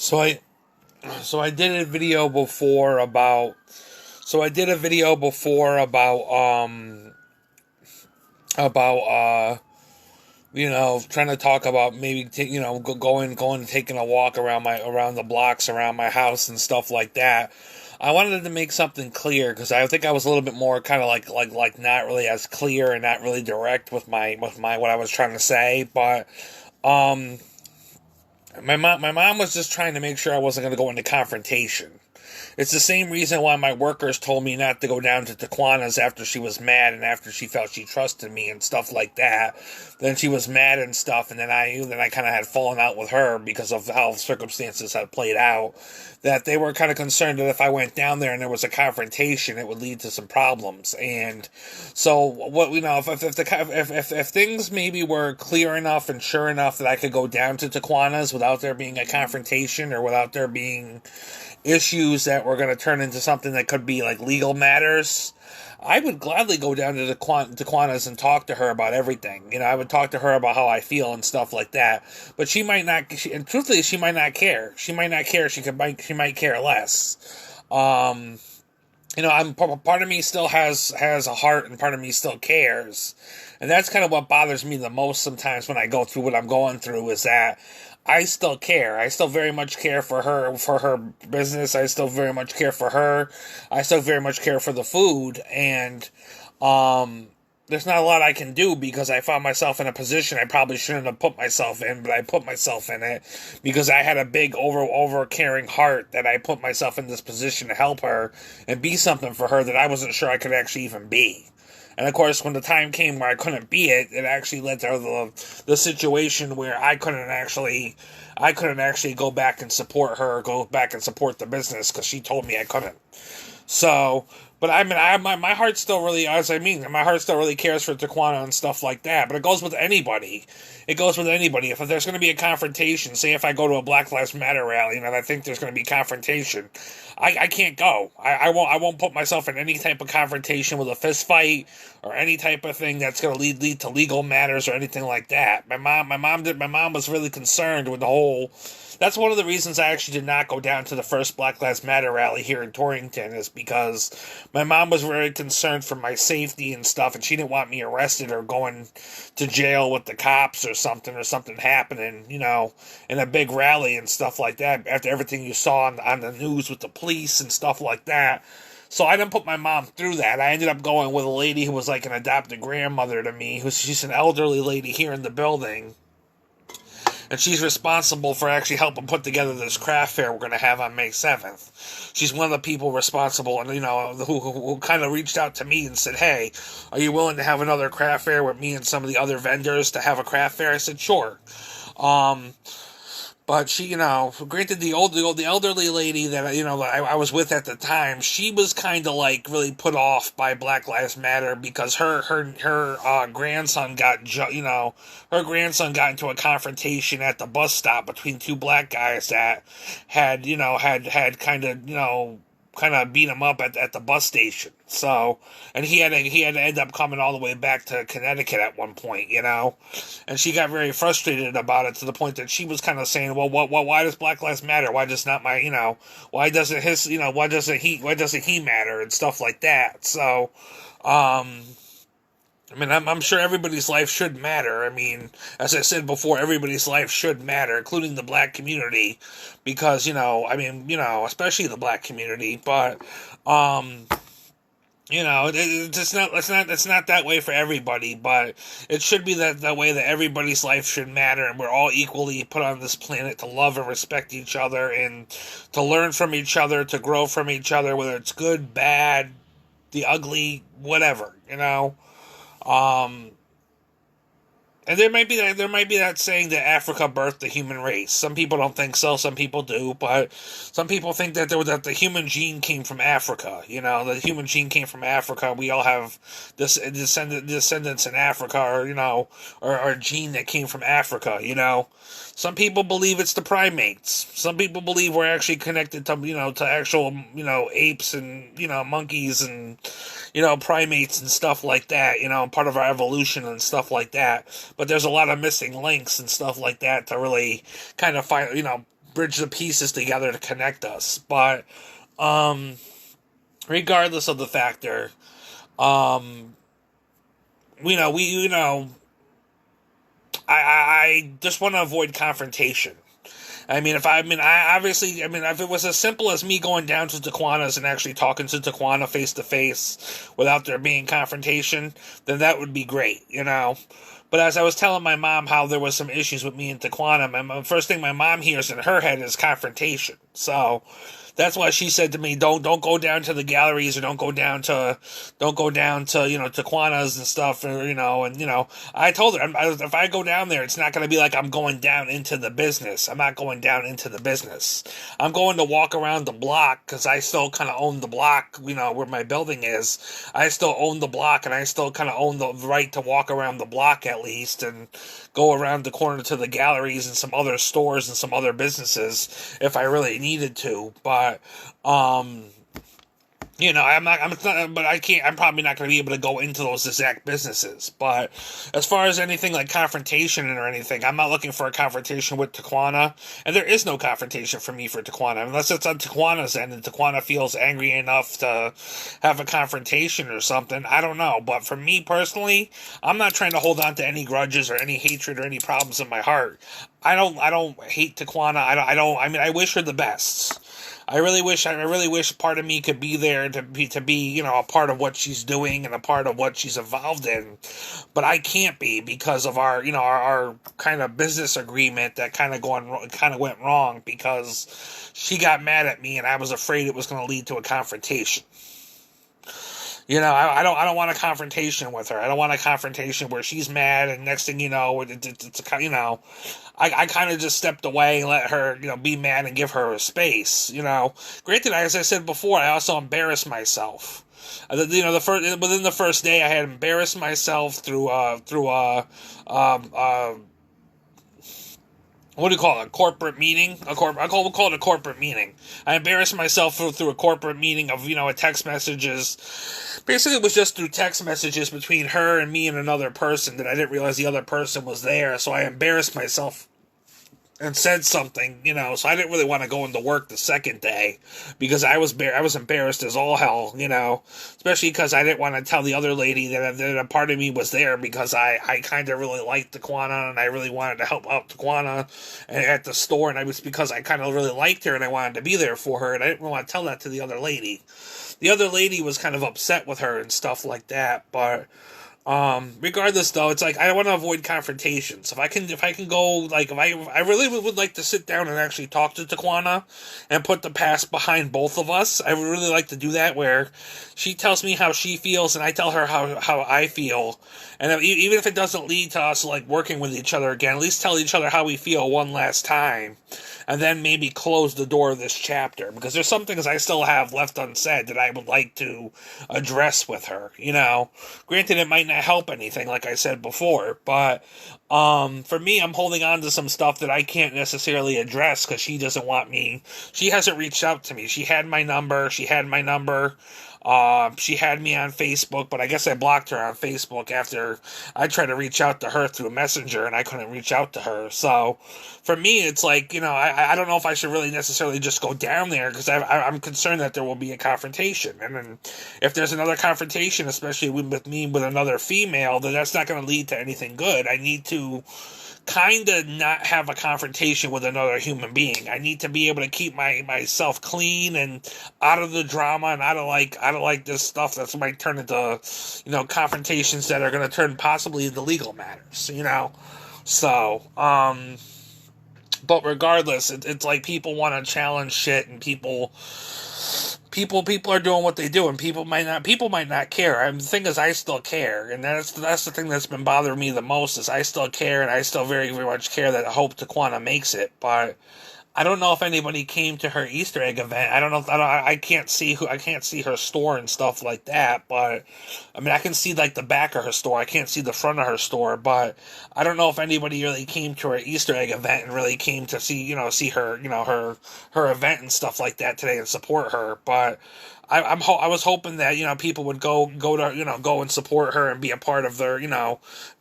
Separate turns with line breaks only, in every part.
So I so I did a video before about so I did a video before about trying to talk about maybe going taking a walk around the blocks around my house and stuff like that. I wanted to make something clear because I think I was a little bit more kind of like not really as clear and not really direct with my what I was trying to say, but um my mom was just trying to make sure I wasn't going to go into confrontation. It's the same reason why my workers told me not to go down to Taquana's after she was mad and after she felt she trusted me and stuff like that. Then she was mad and stuff, and then I kind of had fallen out with her because of how circumstances had played out. That they were kind of concerned that if I went down there and there was a confrontation, it would lead to some problems. And so, what if things maybe were clear enough and sure enough that I could go down to Taquana's without there being a confrontation or without there being issues that were going to turn into something that could be like legal matters, I would gladly go down to Taquana's and talk to her about everything. I would talk to her about how I feel and stuff like that. But she might not. And truthfully, she might not care. She might not care. She might care less. Part of me still has a heart, and part of me still cares, and that's kind of what bothers me the most sometimes when I go through what I'm going through. Is that I still care. I still very much care for her business. I still very much care for her. I still very much care for the food, and there's not a lot I can do because I found myself in a position I probably shouldn't have put myself in, but I put myself in it because I had a big over caring heart that I put myself in this position to help her and be something for her that I wasn't sure I could actually even be. And of course, when the time came where I couldn't be it, it actually led to the situation where I couldn't actually go back and support her, or go back and support the business because she told me I couldn't. So, but I mean, my heart still really, my heart still really cares for Taquana and stuff like that. But it goes with anybody. It goes with anybody. If there's going to be a confrontation, say if I go to a Black Lives Matter rally and I think there's going to be confrontation, I can't go. I won't put myself in any type of confrontation with a fist fight or any type of thing that's going to lead to legal matters or anything like that. My mom was really concerned with the whole. That's one of the reasons I actually did not go down to the first Black Lives Matter rally here in Torrington, is because my mom was very concerned for my safety and stuff, and she didn't want me arrested or going to jail with the cops or something happening, in a big rally and stuff like that, after everything you saw on the news with the police and stuff like that. So I didn't put my mom through that. I ended up going with a lady who was like an adopted grandmother to me, she's an elderly lady here in the building. And she's responsible for actually helping put together this craft fair we're going to have on May 7th. She's one of the people responsible, and who kind of reached out to me and said, "Hey, are you willing to have another craft fair with me and some of the other vendors to have a craft fair?" I said, "Sure." But she, granted, the elderly lady that I was with at the time, she was kind of like really put off by Black Lives Matter because her grandson her grandson got into a confrontation at the bus stop between two black guys that had kind of beat him up at the bus station. So, and he had to end up coming all the way back to Connecticut at one point, and she got very frustrated about it to the point that she was kind of saying, "Well, why does Black Lives Matter? Why does not my, why doesn't he matter?" and stuff like that. So, I'm sure everybody's life should matter. As I said before, everybody's life should matter, including the black community, because, especially the black community, but, it's not that way for everybody, but it should be that way, that everybody's life should matter, and we're all equally put on this planet to love and respect each other, and to learn from each other, to grow from each other, whether it's good, bad, the ugly, whatever, and there might be that saying that Africa birthed the human race. Some people don't think so. Some people do, but some people think that the human gene came from Africa. The human gene came from Africa. We all have descendants in Africa, or a gene that came from Africa. Some people believe it's the primates. Some people believe we're actually connected to to actual apes and monkeys and primates and stuff like that. Part of our evolution and stuff like that. But there's a lot of missing links and stuff like that to really kind of find bridge the pieces together to connect us. But um, regardless of the factor, um, I just want to avoid confrontation. If it was as simple as me going down to Taquana's and actually talking to Taquana face to face without there being confrontation, then that would be great, But as I was telling my mom how there was some issues with me and Taquana, my first thing my mom hears in her head is confrontation. So that's why she said to me, don't go down to the galleries, or don't go down to Taquana's and stuff, I told her, if I go down there, it's not going to be like I'm going down into the business. I'm not going down into the business. I'm going to walk around the block, because I still kind of own the block, where my building is. I still own the block, and I still kind of own the right to walk around the block at least, and go around the corner to the galleries and some other stores and some other businesses if I really needed to. But I'm probably not going to be able to go into those exact businesses. But as far as anything like confrontation or anything, I'm not looking for a confrontation with Taquana. And there is no confrontation for me for Taquana, unless it's on Taquana's end and Taquana feels angry enough to have a confrontation or something. I don't know. But for me personally, I'm not trying to hold on to any grudges or any hatred or any problems in my heart. I don't hate Taquana. I wish her the best. I really wish part of me could be there to be a part of what she's doing and a part of what she's involved in, but I can't be because of our kind of business agreement that kind of went wrong, because she got mad at me and I was afraid it was going to lead to a confrontation. I don't want a confrontation with her. I don't want a confrontation where she's mad and next thing you know, I kind of just stepped away and let her, be mad and give her a space, Granted, as I said before, I also embarrassed myself. Within the first day, I had embarrassed myself through what do you call it? A corporate meeting? We'll call it a corporate meeting. I embarrassed myself through a corporate meeting of, text messages. Basically, it was just through text messages between her and me and another person that I didn't realize the other person was there. So I embarrassed myself and said something, so I didn't really want to go into work the second day because I was embarrassed as all hell, especially because I didn't want to tell the other lady that a part of me was there, because I kind of really liked Taquana and I really wanted to help out Taquana at the store, and because I kind of really liked her and I wanted to be there for her, and I didn't want to tell that to the other lady. The other lady was kind of upset with her and stuff like that, but regardless though, it's like I want to avoid confrontations. If I can go, like, if I really would like to sit down and actually talk to Taquana and put the past behind both of us. I would really like to do that, where she tells me how she feels and I tell her how I feel, and even if it doesn't lead to us like working with each other again, at least tell each other how we feel one last time, and then maybe close the door of this chapter, because there's some things I still have left unsaid that I would like to address with her. Granted, it might not help anything, like I said before, but for me, I'm holding on to some stuff that I can't necessarily address because she doesn't want me. She hasn't reached out to me. She had my number. She had me on Facebook, but I guess I blocked her on Facebook after I tried to reach out to her through Messenger and I couldn't reach out to her. So for me, it's like, I don't know if I should really necessarily just go down there, because I'm concerned that there will be a confrontation. And then if there's another confrontation, especially with me with another female, then that's not going to lead to anything good. I need to kind of not have a confrontation with another human being. I need to be able to keep myself clean and out of the drama and out of like this stuff that might turn into, confrontations that are going to turn possibly into legal matters, So, but regardless, it's like people want to challenge shit, and people are doing what they do, and people might not care. The thing is, I still care, and that's the thing that's been bothering me the most, is I still care, and I still very, very much care that I hope Taquana makes it, but I don't know if anybody came to her Easter egg event. I can't see her store and stuff like that, but I can see like the back of her store. I can't see the front of her store, but I don't know if anybody really came to her Easter egg event and really came to see her, her event and stuff like that today and support her. But I was hoping that, people would go and support her and be a part of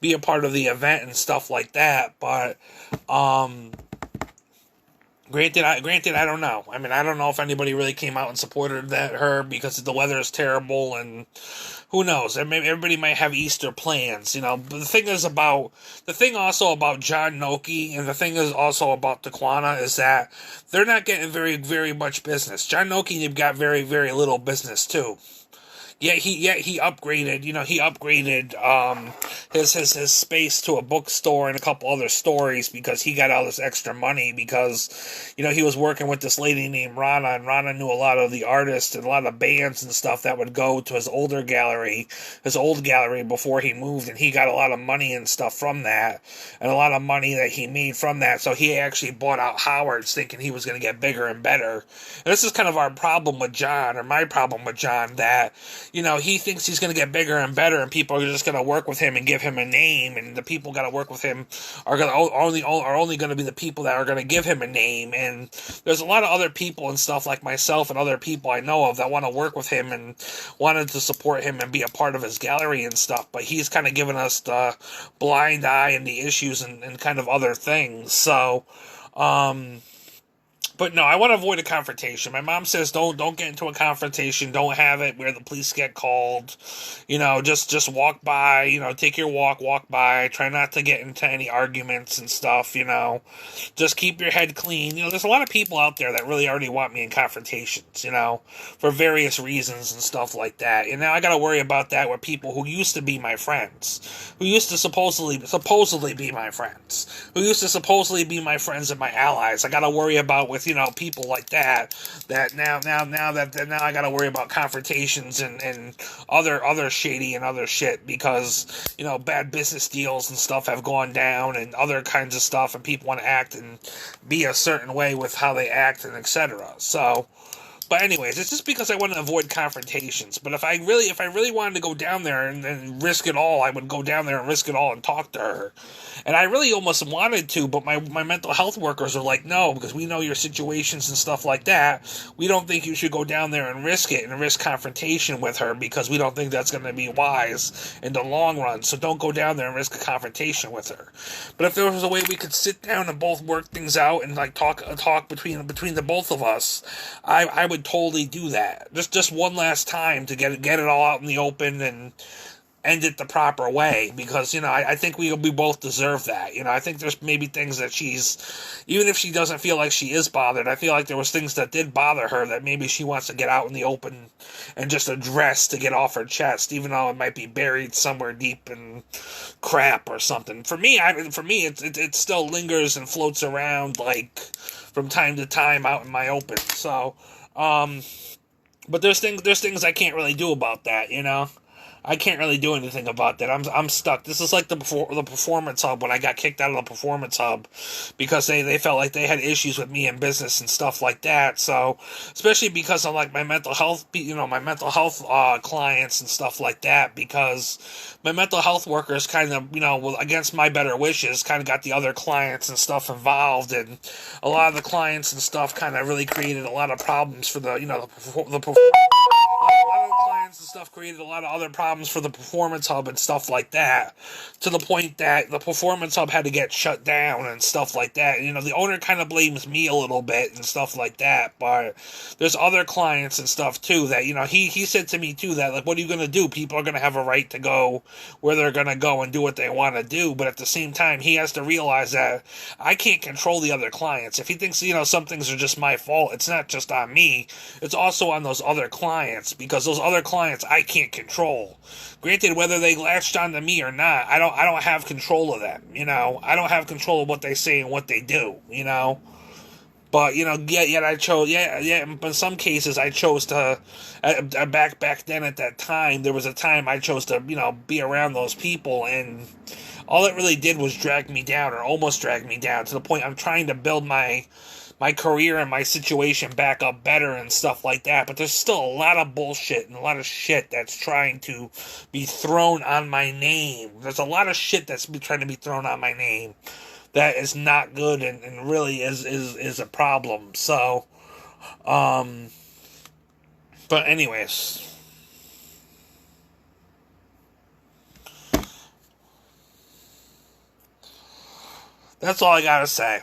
be a part of the event and stuff like that. But, Granted, I don't know. I mean, I don't know if anybody really came out and supported her because the weather is terrible, and who knows? And maybe everybody might have Easter plans, you know. But the thing also about John Noki, and the thing is also about Taquana is that they're not getting very, very much business. John Noki got very, very little business too. He upgraded. You know, he upgraded his space to a bookstore and a couple other stories because he got all this extra money because, you know, he was working with this lady named Rana, and Rana knew a lot of the artists and a lot of bands and stuff that would go to his old gallery before he moved, and he got a lot of money and stuff from that, and a lot of money that he made from that. So he actually bought out Howard's, thinking he was going to get bigger and better. And this is kind of our problem with John, or my problem with John, that, you know, he thinks he's going to get bigger and better, and people are just going to work with him and give him a name, and the people got to work with him are only going to be the people that are going to give him a name. And there's a lot of other people and stuff like myself and other people I know of that want to work with him and wanted to support him and be a part of his gallery and stuff, but he's kind of given us the blind eye and the issues and kind of other things. So but no, I want to avoid a confrontation. My mom says don't get into a confrontation. Don't have it where the police get called. You know, just walk by. You know, take your walk by. Try not to get into any arguments and stuff. You know, just keep your head clean. You know, there's a lot of people out there that really already want me in confrontations. You know, for various reasons and stuff like that. And now I got to worry about that with people who used to be my friends, who used to supposedly be my friends, who used to supposedly be my friends and my allies. I got to worry about with, you know, people like that now I gotta worry about confrontations and other shady and other shit because, you know, bad business deals and stuff have gone down and other kinds of stuff, and people want to act and be a certain way with how they act and etc. So, but anyways, it's just because I want to avoid confrontations. But if I really wanted to go down there and risk it all, I would go down there and risk it all and talk to her. And I really almost wanted to, but my mental health workers are like, no, because we know your situations and stuff like that. We don't think you should go down there and risk it and risk confrontation with her because we don't think that's going to be wise in the long run. So don't go down there and risk a confrontation with her. But if there was a way we could sit down and both work things out and like talk between the both of us, I would totally do that. Just one last time to get it all out in the open and end it the proper way, because, you know, I think we both deserve that. You know, I think there's maybe things that she's, even if she doesn't feel like she is bothered, I feel like there was things that did bother her that maybe she wants to get out in the open and just address to get off her chest, even though it might be buried somewhere deep in crap or something. For me, it still lingers and floats around like from time to time out in my open. So, but there's things I can't really do about that, you know. I can't really do anything about that. I'm stuck. This is like the Performance Hub, when I got kicked out of the Performance Hub because they felt like they had issues with me in business and stuff like that. So, especially because of like my mental health, you know, my mental health clients and stuff like that, because my mental health workers kind of, you know, against my better wishes, kind of got the other clients and stuff involved, and a lot of the clients and stuff kind of really created a lot of problems for the, you know, a lot of clients and stuff created a lot of other problems for the Performance Hub and stuff like that, to the point that the Performance Hub had to get shut down and stuff like that. And, you know, the owner kind of blames me a little bit and stuff like that, but there's other clients and stuff too that, you know, he said to me too that, like, what are you going to do? People are going to have a right to go where they're going to go and do what they want to do, but at the same time, he has to realize that I can't control the other clients. If he thinks, you know, some things are just my fault, it's not just on me, it's also on those other clients, because those other clients I can't control. Granted, whether they latched onto me or not, I don't have control of them, you know. I don't have control of what they say and what they do, you know. But, you know, yet I chose, in some cases I chose to, back then at that time, there was a time I chose to, you know, be around those people, and all it really did was drag me down, or almost drag me down, to the point I'm trying to build my career and my situation back up better and stuff like that. But there's still a lot of bullshit and a lot of shit that's trying to be thrown on my name. There's a lot of shit that's trying to be thrown on my name that is not good and really is a problem. So, but anyways, that's all I gotta say.